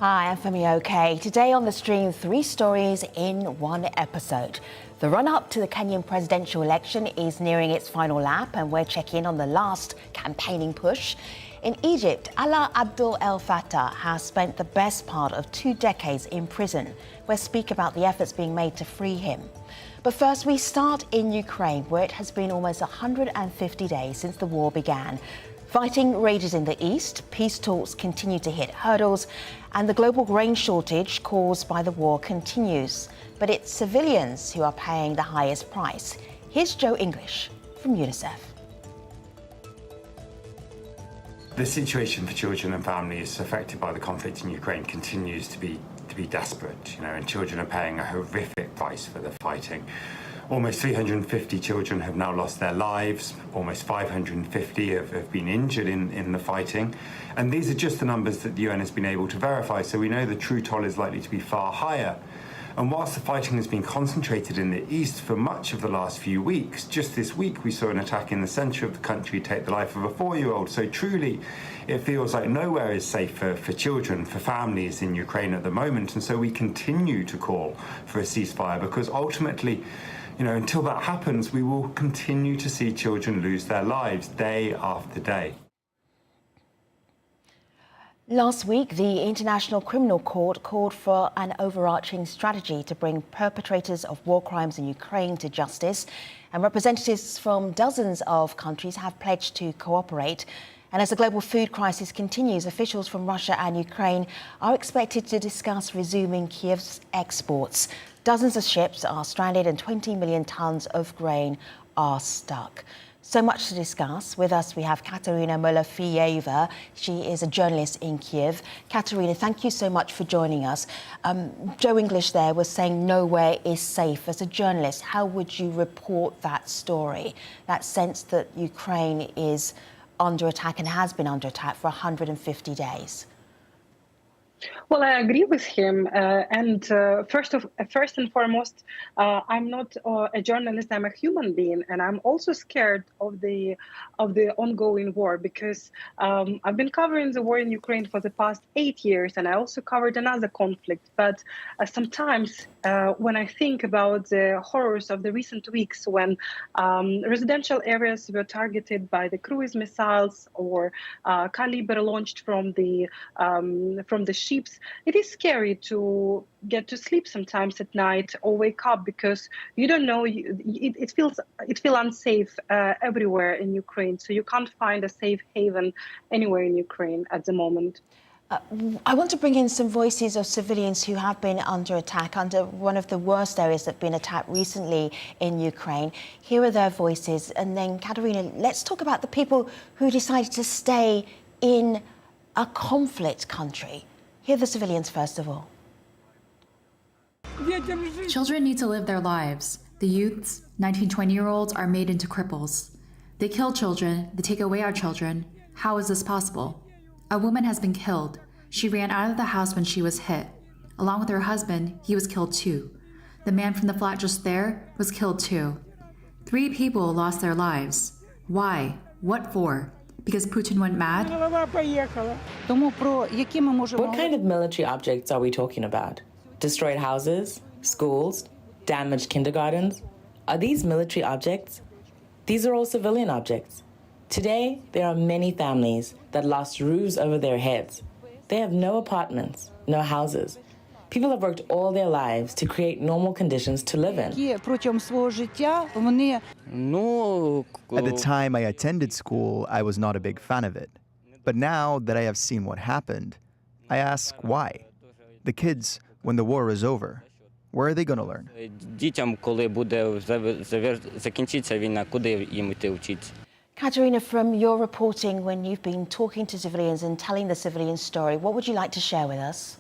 Hi, I'm Femi OK. Today on the stream, 3 stories in 1 episode. The run-up to the Kenyan presidential election is nearing its final lap, and we're checking on the last campaigning push. In Egypt, Alaa Abdul el-Fattah has spent the best part of 2 decades in prison. We'll speak about the efforts being made to free him. But first, we start in Ukraine, where it has been almost 150 days since the war began. Fighting rages in the east, peace talks continue to hit hurdles, and the global grain shortage caused by the war continues. But it's civilians who are paying the highest price. Here's Joe English from UNICEF. The situation for children and families affected by the conflict in Ukraine continues to be desperate, and children are paying a horrific price for the fighting. Almost 350 children have now lost their lives. Almost 550 have been injured in the fighting. And these are just the numbers that the UN has been able to verify, so we know the true toll is likely to be far higher. And whilst the fighting has been concentrated in the east for much of the last few weeks, just this week we saw an attack in the centre of the country take the life of a 4-year-old. So truly, it feels like nowhere is safe for children, for families in Ukraine at the moment. And so we continue to call for a ceasefire because ultimately, until that happens, we will continue to see children lose their lives day after day. Last week, the International Criminal Court called for an overarching strategy to bring perpetrators of war crimes in Ukraine to justice, and representatives from dozens of countries have pledged to cooperate. And as the global food crisis continues, officials from Russia and Ukraine are expected to discuss resuming Kiev's exports. Dozens of ships are stranded and 20 million tons of grain are stuck. So much to discuss. With us, we have Katerina Molofeyeva. She is a journalist in Kiev. Katerina, thank you so much for joining us. Joe English there was saying nowhere is safe. As a journalist, how would you report that story, that sense that Ukraine is under attack and has been under attack for 150 days? Well, I agree with him. First and foremost, I'm not a journalist. I'm a human being, and I'm also scared of the ongoing war because I've been covering the war in Ukraine for the past 8 years, and I also covered another conflict. But sometimes when I think about the horrors of the recent weeks, when residential areas were targeted by the cruise missiles or caliber launched from the ships, it is scary to get to sleep sometimes at night or wake up because you don't know. It feels unsafe everywhere in Ukraine. So you can't find a safe haven anywhere in Ukraine at the moment. I want to bring in some voices of civilians who have been under attack, under one of the worst areas that have been attacked recently in Ukraine. Here are their voices. And then, Katerina, let's talk about the people who decided to stay in a conflict country. Hear the civilians first of all. Children need to live their lives. The youths, 19, 20-year-olds, are made into cripples. They kill children, they take away our children. How is this possible? A woman has been killed. She ran out of the house when she was hit. Along with her husband, he was killed too. The man from the flat just there was killed too. 3 people lost their lives. Why? What for? Because Putin went mad? What kind of military objects are we talking about? Destroyed houses? Schools? Damaged kindergartens? Are these military objects? These are all civilian objects. Today, there are many families that lost roofs over their heads. They have no apartments, no houses. People have worked all their lives to create normal conditions to live in. At the time I attended school, I was not a big fan of it. But now that I have seen what happened, I ask why. The kids, when the war is over, where are they going to learn? Katerina, from your reporting, when you've been talking to civilians and telling the civilian story, what would you like to share with us?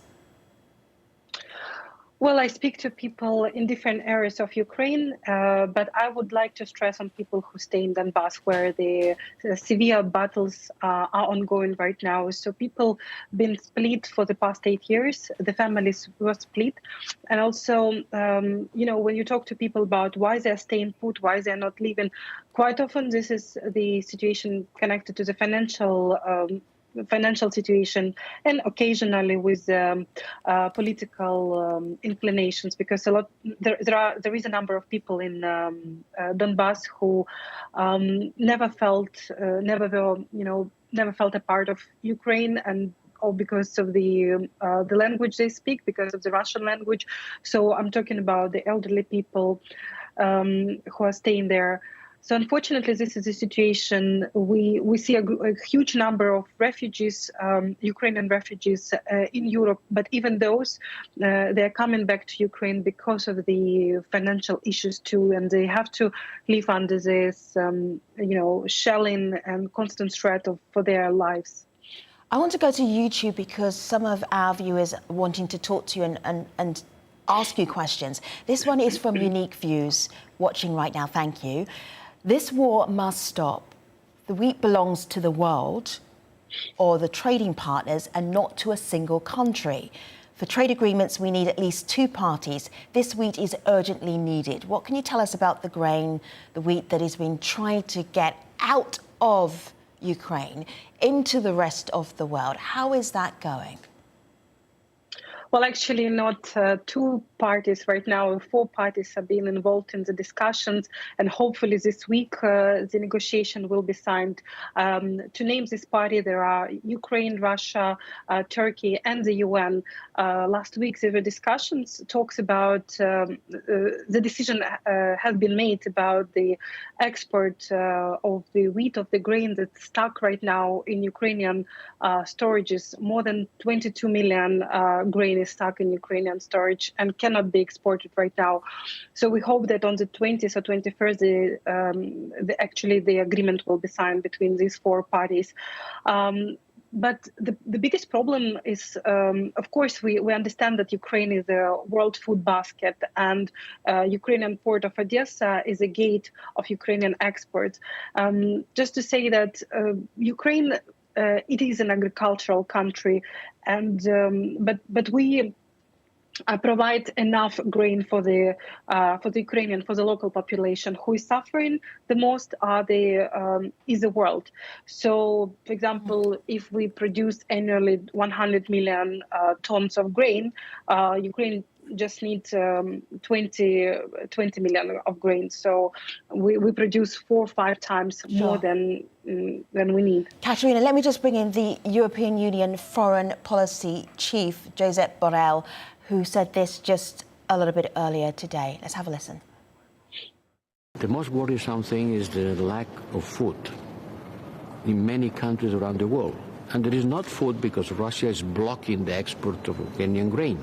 Well, I speak to people in different areas of Ukraine, but I would like to stress on people who stay in Donbas, where the severe battles are ongoing right now. So people been split for the past 8 years. The families were split. And also, when you talk to people about why they're staying put, why they're not leaving, quite often this is the situation connected to the financial financial situation, and occasionally with political inclinations, because there is a number of people in Donbas who never felt a part of Ukraine, and all because of the language they speak, because of the Russian language. So I'm talking about the elderly people who are staying there. So unfortunately, this is a situation. We see a huge number of refugees, Ukrainian refugees in Europe, but even those, they're coming back to Ukraine because of the financial issues too, and they have to live under this, shelling and constant threat for their lives. I want to go to YouTube because some of our viewers are wanting to talk to you and ask you questions. This one is from Unique Views, watching right now. Thank you. This war must stop. The wheat belongs to the world or the trading partners and not to a single country. For trade agreements, we need at least two parties. This wheat is urgently needed. What can you tell us about the grain, the wheat that is being tried to get out of Ukraine into the rest of the world? How is that going? Well, actually, not two parties right now. 4 parties are being involved in the discussions, and hopefully this week the negotiation will be signed. To name this party, there are Ukraine, Russia, Turkey, and the UN. Last week there were discussions, talks about the decision has been made about the export of the wheat, of the grain that's stuck right now in Ukrainian storages. More than 22 million grain is stuck in Ukrainian storage and cannot be exported right now. So we hope that on the 20th or 21st, the agreement will be signed between these 4 parties. But the biggest problem is, of course, we understand that Ukraine is a world food basket, and Ukrainian port of Odessa is a gate of Ukrainian exports. Just to say that Ukraine, it is an agricultural country, and but we provide enough grain for the Ukrainian, for the local population. Who is suffering the most is the world. So, for example, if we produce annually 100 million tons of grain, Ukraine just needs 20 million of grain. So we produce 4 or 5 times more than we need. Katerina, let me just bring in the European Union Foreign Policy Chief, Josep Borrell, who said this just a little bit earlier today. Let's have a listen. The most worrisome thing is the lack of food in many countries around the world. And there is not food because Russia is blocking the export of Ukrainian grain.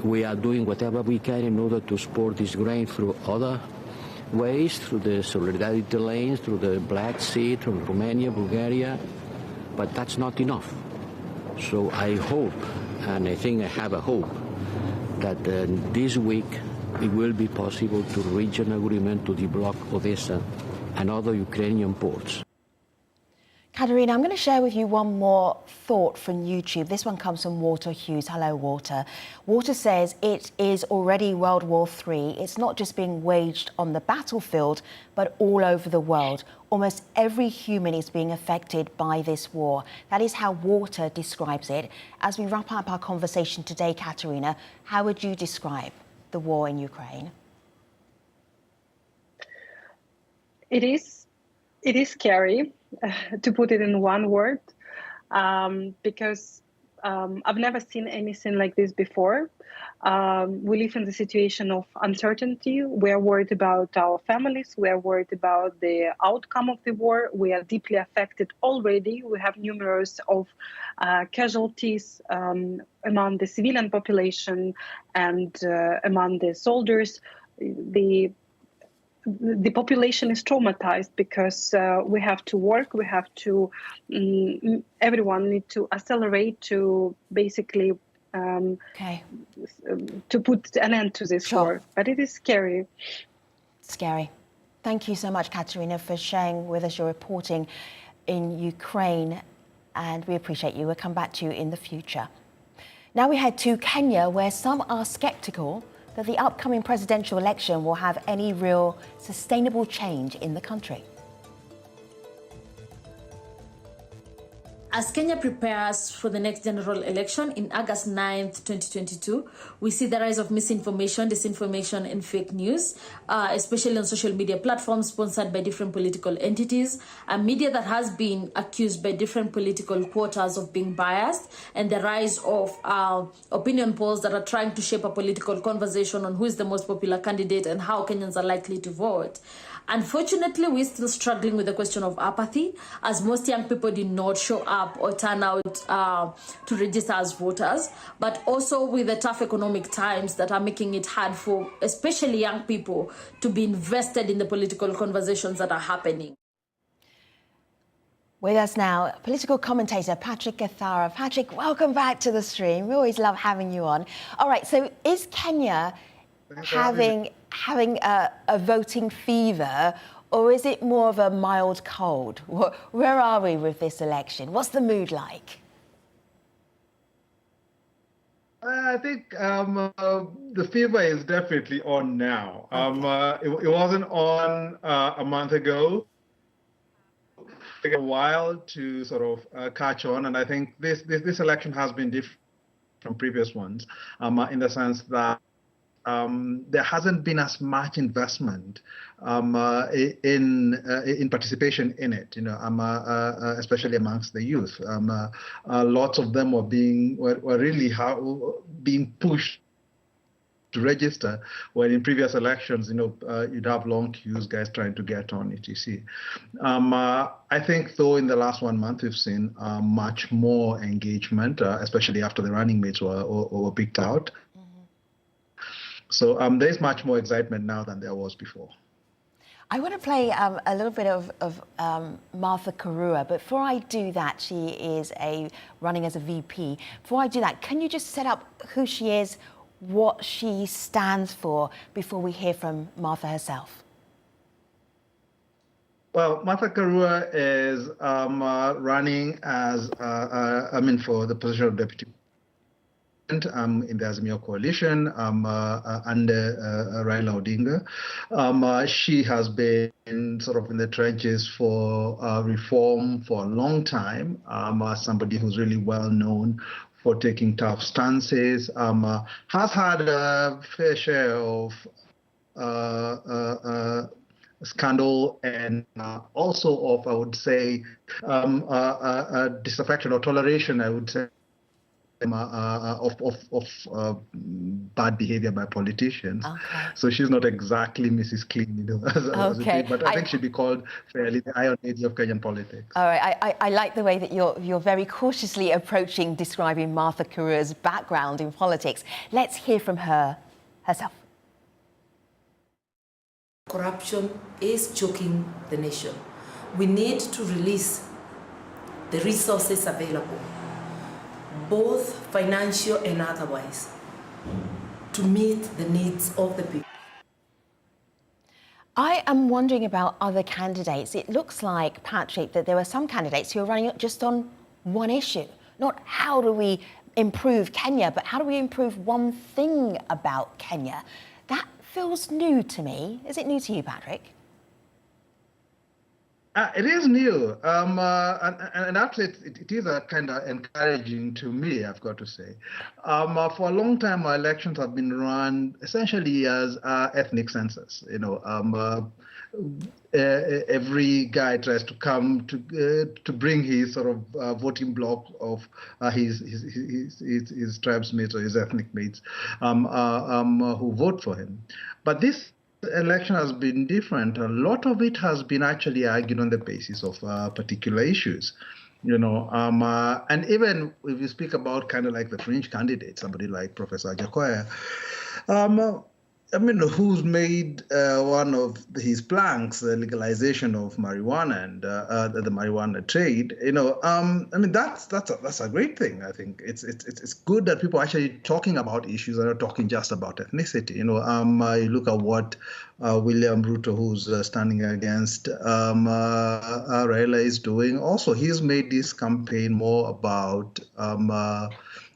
We are doing whatever we can in order to export this grain through other ways, through the solidarity lanes, through the Black Sea, from Romania, Bulgaria, but that's not enough. So I hope, and I think I have a hope, that this week it will be possible to reach an agreement to deblock Odessa and other Ukrainian ports. Katerina, I'm going to share with you one more thought from YouTube. This one comes from Walter Hughes. Hello, Walter. Walter says it is already World War III. It's not just being waged on the battlefield, but all over the world. Almost every human is being affected by this war. That is how Walter describes it. As we wrap up our conversation today, Katerina, how would you describe the war in Ukraine? It is scary, to put it in one word, because I've never seen anything like this before. We live in the situation of uncertainty. We are worried about our families. We are worried about the outcome of the war. We are deeply affected already. We have numerous of casualties among the civilian population and among the soldiers. The population is traumatized because we have to work, we have to, everyone needs to accelerate to basically to put an end to this war. But it is scary. Scary. Thank you so much, Katerina, for sharing with us your reporting in Ukraine, and we appreciate you. We'll come back to you in the future. Now we head to Kenya, where some are skeptical that the upcoming presidential election will have any real sustainable change in the country. As Kenya prepares for the next general election in August 9th, 2022, we see the rise of misinformation, disinformation, and fake news, especially on social media platforms sponsored by different political entities, a media that has been accused by different political quarters of being biased, and the rise of opinion polls that are trying to shape a political conversation on who is the most popular candidate and how Kenyans are likely to vote. Unfortunately, we're still struggling with the question of apathy, as most young people did not show up or turn out to register as voters, but also with the tough economic times that are making it hard for especially young people to be invested in the political conversations that are happening. With us now, political commentator Patrick Gathara. Patrick, welcome back to the stream. We always love having you on. All right, so is Kenya having a voting fever, or is it more of a mild cold? Where are we with this election? What's the mood like? I think the fever is definitely on now. It wasn't on a month ago. It took a while to sort of catch on, and I think this election has been different from previous ones in the sense that there hasn't been as much investment in participation in it, especially amongst the youth. Lots of them were really being pushed to register, when in previous elections, you'd have long queues, guys trying to get on it, you see. I think, though, in the last 1 month, we've seen much more engagement, especially after the running mates were picked out. So there's much more excitement now than there was before. I want to play a little bit of Martha Karua, but before I do that, she is running as a VP. Before I do that, can you just set up who she is, what she stands for, before we hear from Martha herself? Well, Martha Karua is running as, for the position of deputy in the Azimio coalition under Raila Odinga. She has been sort of in the trenches for reform for a long time, somebody who's really well known for taking tough stances, has had a fair share of scandal and also of, I would say, disaffection or toleration, I would say, of bad behavior by politicians. Okay. So she's not exactly Mrs. Clean, okay. But I think she'd be called fairly the Iron Age of Kenyan politics. All right, I like the way that you're very cautiously approaching describing Martha Karua's background in politics. Let's hear from her herself. Corruption is choking the nation. We need to release the resources available, both financial and otherwise, to meet the needs of the people. I am wondering about other candidates. It looks like, Patrick, that there are some candidates who are running just on one issue. Not how do we improve Kenya, but how do we improve one thing about Kenya? That feels new to me. Is it new to you, Patrick? It is new, and actually it is a kind of encouraging to me, I've got to say. For a long time, our elections have been run essentially as ethnic census. Every guy tries to come to bring his sort of voting bloc of his tribesmates or his ethnic mates who vote for him. But this election has been different. A lot of it has been actually argued on the basis of particular issues, and even if you speak about kind of like the fringe candidate, somebody like Professor Jakoya, who's made one of his planks, the legalization of marijuana and the marijuana trade. That's a great thing. I think it's good that people are actually talking about issues and not talking just about ethnicity. You look at what William Ruto, who's standing against Raila, is doing. Also, he's made this campaign more about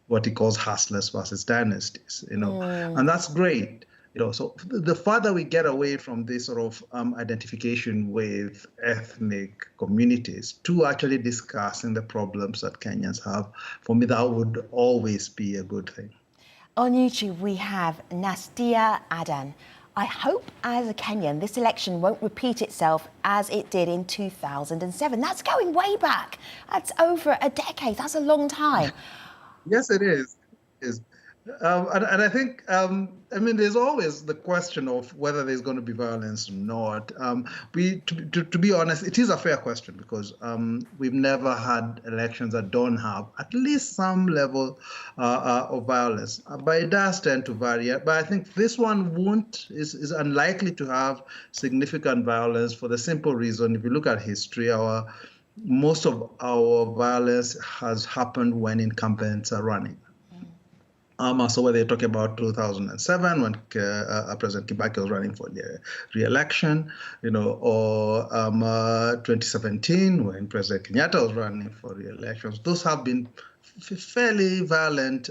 what he calls hustlers versus dynasties. And that's great. So the farther we get away from this sort of identification with ethnic communities to actually discussing the problems that Kenyans have, for me, that would always be a good thing. On YouTube, we have Nastia Adan. I hope as a Kenyan, this election won't repeat itself as it did in 2007. That's going way back. That's over a decade. That's a long time. Yes, it is. And I think, there's always the question of whether there's going to be violence or not. To be honest, it is a fair question because we've never had elections that don't have at least some level of violence. But it does tend to vary. But I think this one is unlikely to have significant violence for the simple reason, if you look at history, most of our violence has happened when incumbents are running. So whether you're talking about 2007 when President Kibaki was running for the re-election, or 2017 when President Kenyatta was running for re-elections, those have been fairly violent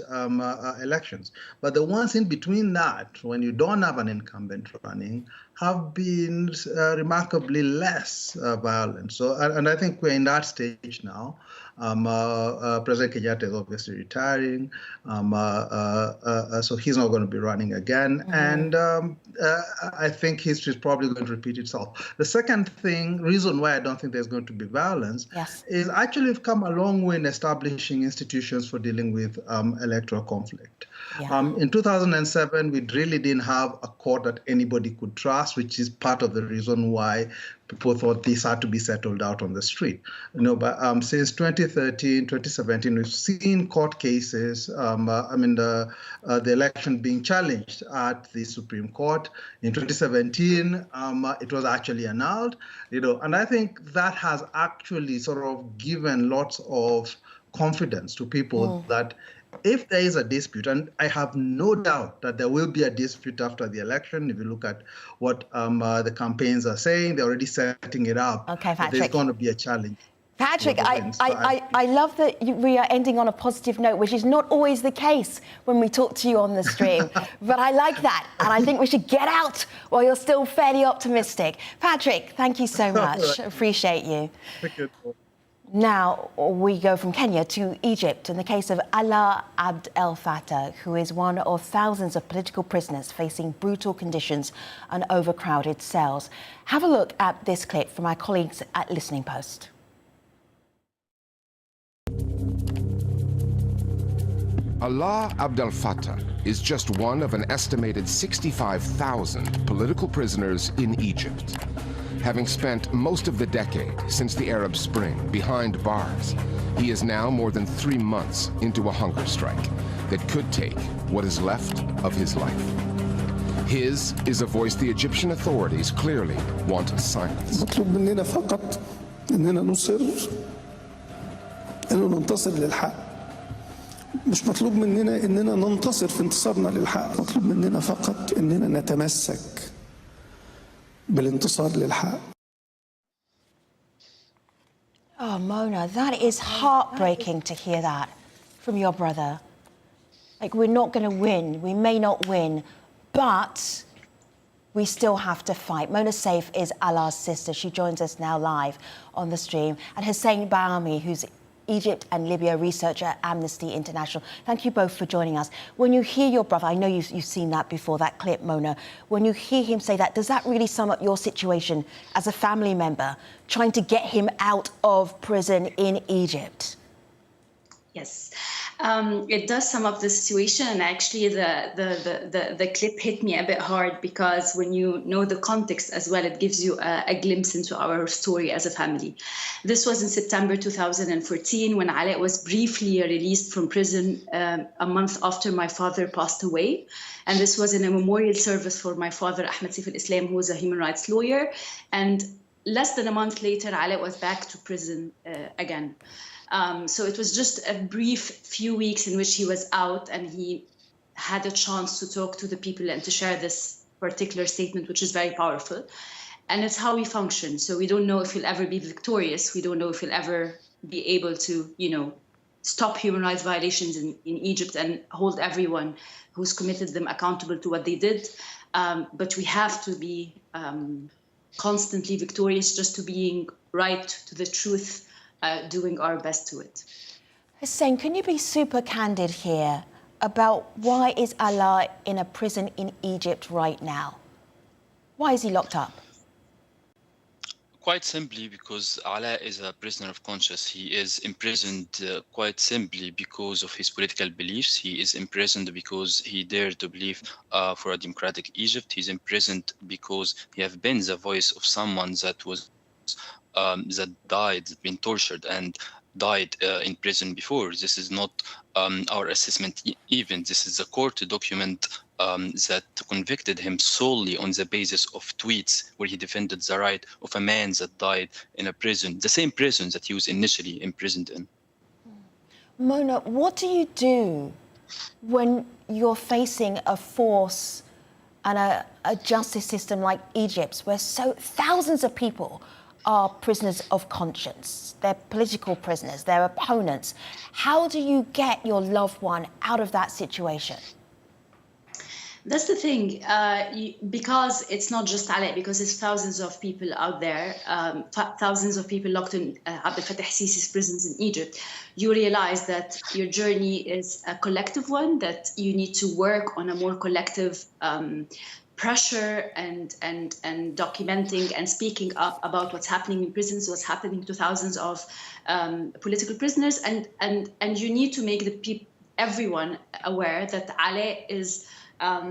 elections. But the ones in between that, when you don't have an incumbent running, have been remarkably less violent. So, and I think we're in that stage now. President Kenyatta is obviously retiring, so he's not going to be running again. And I think history is probably going to repeat itself. The second reason why I don't think there's going to be violence is actually we've come a long way in establishing institutions for dealing with electoral conflict. In 2007, we really didn't have a court that anybody could trust, which is part of the reason why people thought this had to be settled out on the street. But since 2013, 2017, we've seen court cases. The election being challenged at the Supreme Court. In 2017, it was actually annulled. And I think that has actually sort of given lots of confidence to people that if there is a dispute, and I have no doubt that there will be a dispute after the election, if you look at what the campaigns are saying, they're already setting it up. Okay, Patrick. There's going to be a challenge. Patrick, I love that we are ending on a positive note, which is not always the case when we talk to you on the stream. But I like that, and I think we should get out while you're still fairly optimistic. Patrick, thank you so much. Appreciate you. Thank you. Now we go from Kenya to Egypt in the case of Alaa Abd el-Fattah, who is one of thousands of political prisoners facing brutal conditions and overcrowded cells. Have a look at this clip from my colleagues at Listening Post. Alaa Abd el-Fattah is just one of an estimated 65,000 political prisoners in Egypt. Having spent most of the decade since the Arab Spring behind bars, he is now more than 3 months into a hunger strike that could take what is left of his life. His is a voice the Egyptian authorities clearly want to silence. مطلوب مننا فقط إننا نصر إنه ننتصر للحق. مش مطلوب مننا إننا ننتصر في انتصارنا للحق. مطلوب مننا فقط إننا نتمسك بالانتصار للحق. Oh, Mona, that is heartbreaking to hear that from your brother. Like, we're not going to win. We may not win, but we still have to fight. Mona Saif is Alaa's sister. She joins us now live on the stream. And Hussein Baami, who's Egypt and Libya researcher at Amnesty International. Thank you both for joining us. When you hear your brother, I know you've seen that before, that clip, Mona. When you hear him say that, does that really sum up your situation as a family member, trying to get him out of prison in Egypt? Yes. It does sum up the situation, and actually the clip hit me a bit hard because when you know the context as well, it gives you a glimpse into our story as a family. This was in September 2014 when Alaa was briefly released from prison a month after my father passed away. And this was in a memorial service for my father, Ahmed Saif al-Islam, who was a human rights lawyer. And less than a month later, Alaa was back to prison again. So it was just a brief few weeks in which he was out and he had a chance to talk to the people and to share this particular statement, which is very powerful. And it's how we function. So we don't know if he'll ever be victorious. We don't know if he'll ever be able to, stop human rights violations in Egypt and hold everyone who's committed them accountable to what they did. But we have to be constantly victorious, just to being right to the truth, doing our best to it. Hussein, can you be super candid here about why is Alaa in a prison in Egypt right now? Why is he locked up? Quite simply because Alaa is a prisoner of conscience. He is imprisoned quite simply because of his political beliefs. He is imprisoned because he dared to believe for a democratic Egypt. He's imprisoned because he has been the voice of someone that was that died, been tortured and died in prison before. This is not our assessment even. This is a court document that convicted him solely on the basis of tweets where he defended the right of a man that died in a prison, the same prison that he was initially imprisoned in. Mona, what do you do when you're facing a force and a justice system like Egypt's, where thousands of people are prisoners of conscience? They're political prisoners, they're opponents. How do you get your loved one out of that situation? That's the thing, because it's not just Alaa, because it's thousands of people out there, thousands of people locked in el-Fattah Sisi's prisons in Egypt. You realize that your journey is a collective one, that you need to work on a more collective pressure and documenting and speaking up about what's happening in prisons, what's happening to thousands of political prisoners, and you need to make everyone aware that Alaa is a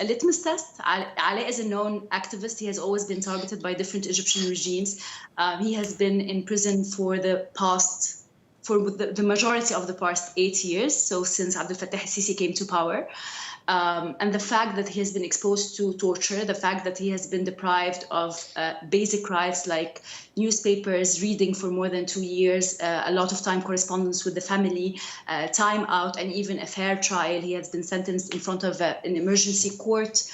litmus test. Alaa is a known activist. He has always been targeted by different Egyptian regimes. He has been in prison for the majority of the past 8 years, so since Abdel-Fattah Sisi came to power. And the fact that he has been exposed to torture, the fact that he has been deprived of basic rights like newspapers, reading for more than 2 years, a lot of time correspondence with the family, time out, and even a fair trial. He has been sentenced in front of an emergency court.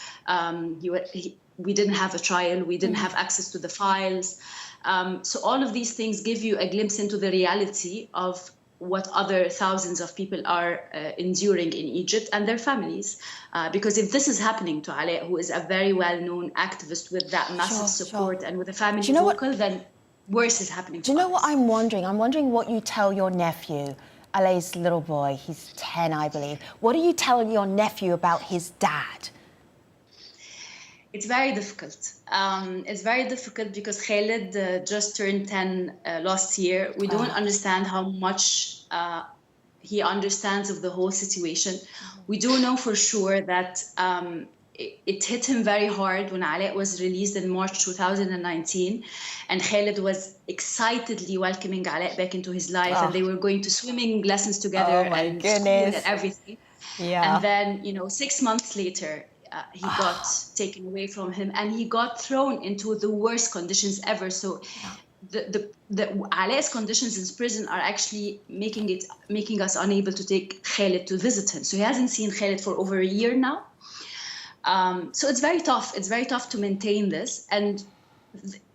We didn't have a trial. We didn't have access to the files. So all of these things give you a glimpse into the reality of what other thousands of people are enduring in Egypt and their families. Because if this is happening to Alaa, who is a very well-known activist with that massive support and with a family vocal, then worse is happening to Do you know what I'm wondering? I'm wondering what you tell your nephew, Alaa's little boy. He's 10, I believe. What do you tell your nephew about his dad? It's very difficult. It's very difficult because Khaled just turned 10 last year. We don't understand how much he understands of the whole situation. We do know for sure that it hit him very hard when Alaa was released in March 2019, and Khaled was excitedly welcoming Alaa back into his life, and they were going to swimming lessons together and school and everything. And then, 6 months later, he got taken away from him, and he got thrown into the worst conditions ever. So the Alaa's conditions in prison are actually making us unable to take Khaled to visit him. So he hasn't seen Khaled for over a year now. So it's very tough. It's very tough to maintain this. And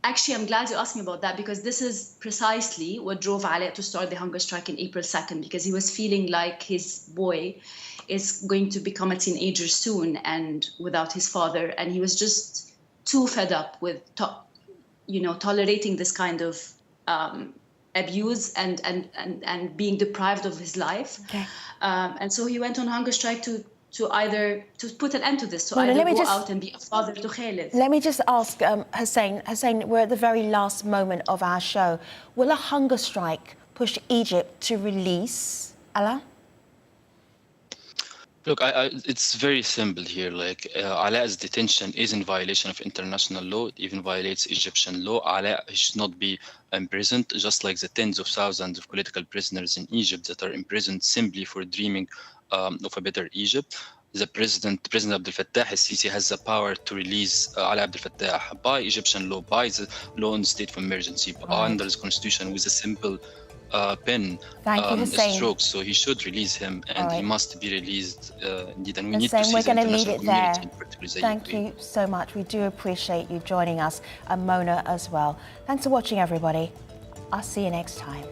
actually, I'm glad you asked me about that, because this is precisely what drove Alaa to start the hunger strike in April 2nd, because he was feeling like his boy is going to become a teenager soon and without his father. And he was just too fed up with, tolerating this kind of abuse and being deprived of his life. And so he went on hunger strike to put an end to this, either go out and be a father to Khaled. Let me just ask Hussein. Hussein, we're at the very last moment of our show. Will a hunger strike push Egypt to release Alaa? Look, it's very simple here. Alaa's detention is in violation of international law. It even violates Egyptian law. Alaa should not be imprisoned, just like the tens of thousands of political prisoners in Egypt that are imprisoned simply for dreaming of a better Egypt. President Abdel-Fattah Sisi has the power to release Alaa Abdel-Fattah by Egyptian law, by the law on state of emergency, under his constitution, with a simple pen stroke. So he should release him, and he must be released indeed. And we need to see the international community, in particular the Thank you so much. We do appreciate you joining us, and Mona as well. Thanks for watching, everybody. I'll see you next time.